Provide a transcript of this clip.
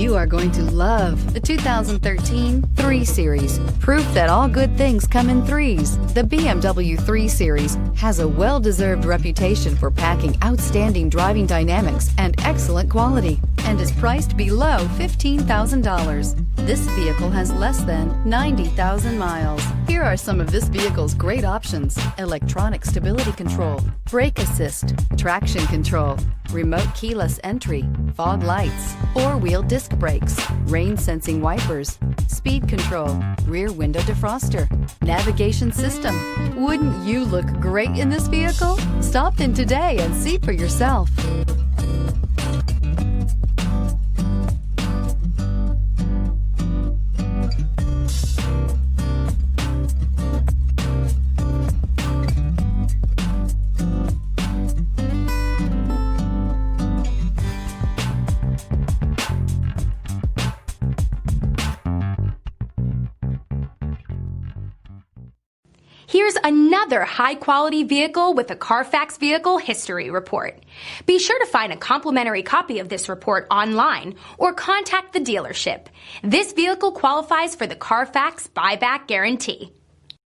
You are going to love the 2013 3 Series. Proof that all good things come in threes. The BMW 3 Series has a well-deserved reputation for packing outstanding driving dynamics and excellent quality, and is priced below $15,000. This vehicle has less than 90,000 miles. Here are some of this vehicle's great options: electronic stability control, brake assist, traction control, remote keyless entry, fog lights, 4-wheel disc brakes, rain sensing wipers, speed control, rear window defroster, navigation system. Wouldn't you look great in this vehicle? Stop in today and see for yourself. Here's another high-quality vehicle with a Carfax Vehicle History Report. Be sure to find a complimentary copy of this report online or contact the dealership. This vehicle qualifies for the Carfax Buyback Guarantee.